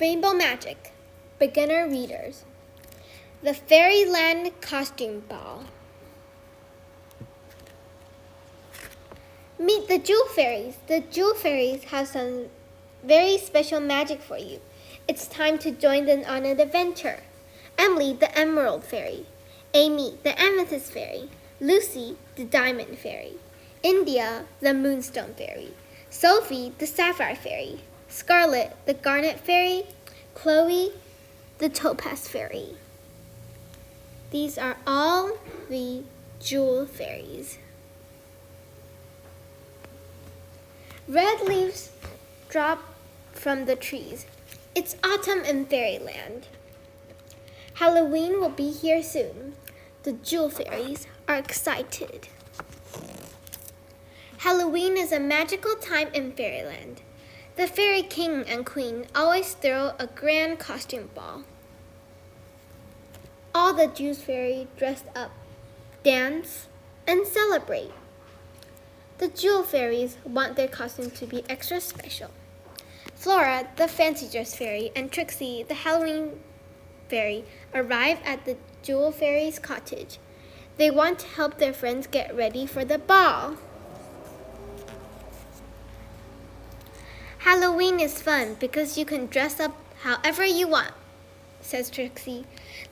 Rainbow Magic, beginner readers. The Fairyland Costume Ball. Meet the Jewel Fairies. The Jewel Fairies have some very special magic for you. It's time to join them on an adventure. Emily, the Emerald Fairy. Amy, the Amethyst Fairy. Lucy, the Diamond Fairy. India, the Moonstone Fairy. Sophie, the Sapphire Fairy. Scarlet, the Garnet Fairy. Chloe, the Topaz Fairy. These are all the Jewel Fairies. Red leaves drop from the trees. It's autumn in Fairyland. Halloween will be here soon. The Jewel Fairies are excited. Halloween is a magical time in Fairyland. The Fairy King and Queen always throw a grand costume ball. All the Jewel Fairies dress up, dance, and celebrate. The Jewel Fairies want their costumes to be extra special. Flora, the Fancy Dress Fairy, and Trixie, the Halloween Fairy, arrive at the Jewel Fairies' cottage. They want to help their friends get ready for the ball. Halloween is fun because you can dress up however you want, says Trixie.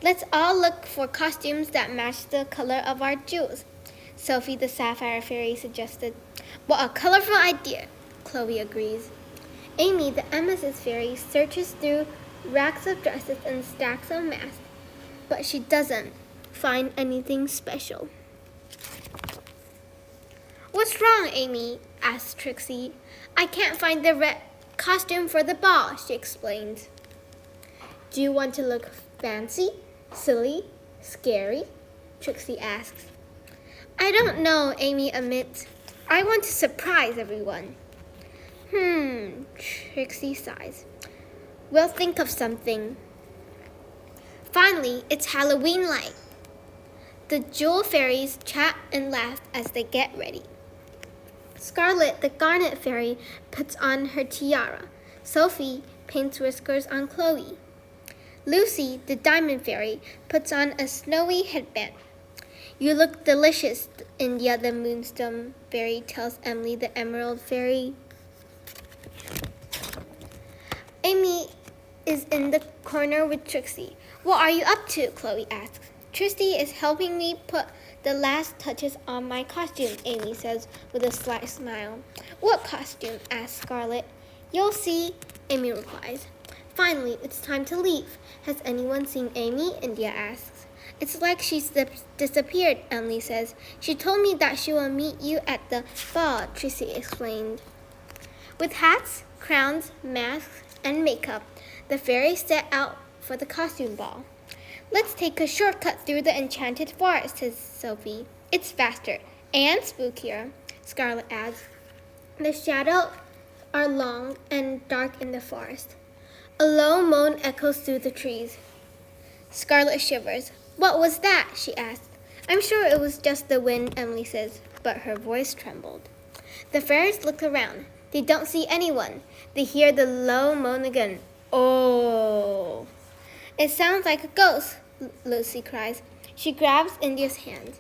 Let's all look for costumes that match the color of our jewels, Sophie the Sapphire Fairy suggested. What a colorful idea, Chloe agrees. Amy the Amethyst Fairy searches through racks of dresses and stacks of masks, but she doesn't find anything special. What's wrong, Amy? Asks Trixie. I can't find the red costume for the ball, she explains. Do you want to look fancy, silly, scary? Trixie asks. I don't know, Amy admits. I want to surprise everyone. Trixie sighs. We'll think of something. Finally, it's Halloween night. The Jewel Fairies chat and laugh as they get ready. Scarlet, the Garnet Fairy, puts on her tiara. Sophie paints whiskers on Chloe. Lucy, the Diamond Fairy, puts on a snowy headband. You look delicious, India, the Moonstone Fairy, tells Emily, the Emerald Fairy. Amy is in the corner with Trixie. What are you up to? Chloe asks. Trixie is helping me put the last touches on my costume, Amy says with a slight smile. What costume? Asks Scarlet. You'll see, Amy replies. Finally, it's time to leave. Has anyone seen Amy? India asks. It's like she's disappeared, Emily says. She told me that she will meet you at the ball, Trixie explained. With hats, crowns, masks, and makeup, the fairies set out for the costume ball. Let's take a shortcut through the enchanted forest, says Sophie. It's faster and spookier, Scarlet adds. The shadows are long and dark in the forest. A low moan echoes through the trees. Scarlet shivers. What was that? She asked. I'm sure it was just the wind, Emily says, but her voice trembled. The fairies look around. They don't see anyone. They hear the low moan again. Oh! It sounds like a ghost, Lucy cries. She grabs India's hand.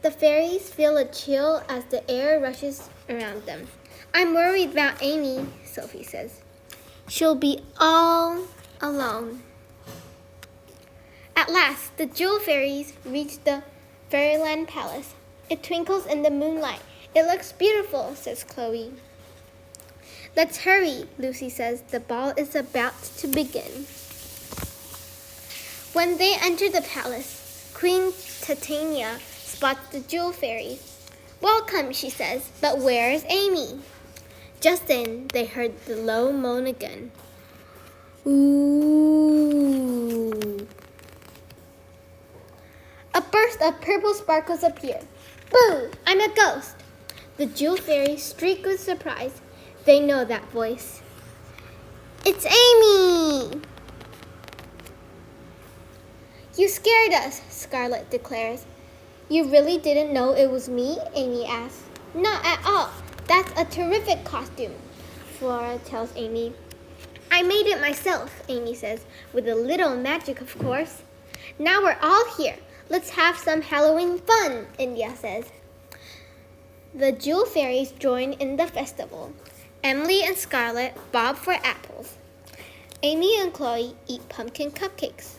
The fairies feel a chill as the air rushes around them. I'm worried about Amy, Sophie says. She'll be all alone. At last, the Jewel Fairies reach the Fairyland Palace. It twinkles in the moonlight. It looks beautiful, says Chloe. Let's hurry, Lucy says. The ball is about to begin. When they enter the palace, Queen Titania spots the Jewel Fairies. Welcome, she says, but where is Amy? Just then, they heard the low moan again. Ooh. A burst of purple sparkles appear. Boo! I'm a ghost! The Jewel Fairies shriek with surprise. They know that voice. It's Amy! You scared us, Scarlet declares. You really didn't know it was me? Amy asks. Not at all. That's a terrific costume, Flora tells Amy. I made it myself, Amy says, with a little magic, of course. Now we're all here. Let's have some Halloween fun, India says. The Jewel Fairies join in the festival. Emily and Scarlet bob for apples. Amy and Chloe eat pumpkin cupcakes.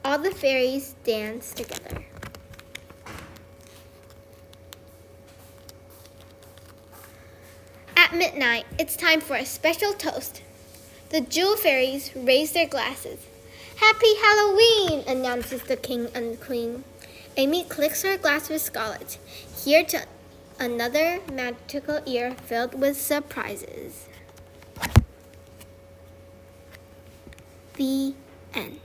All the fairies dance together. At midnight, it's time for a special toast. The Jewel Fairies raise their glasses. Happy Halloween, announces the king and queen. Amy clicks her glass with Scarlet. Here to another magical year filled with surprises. The end.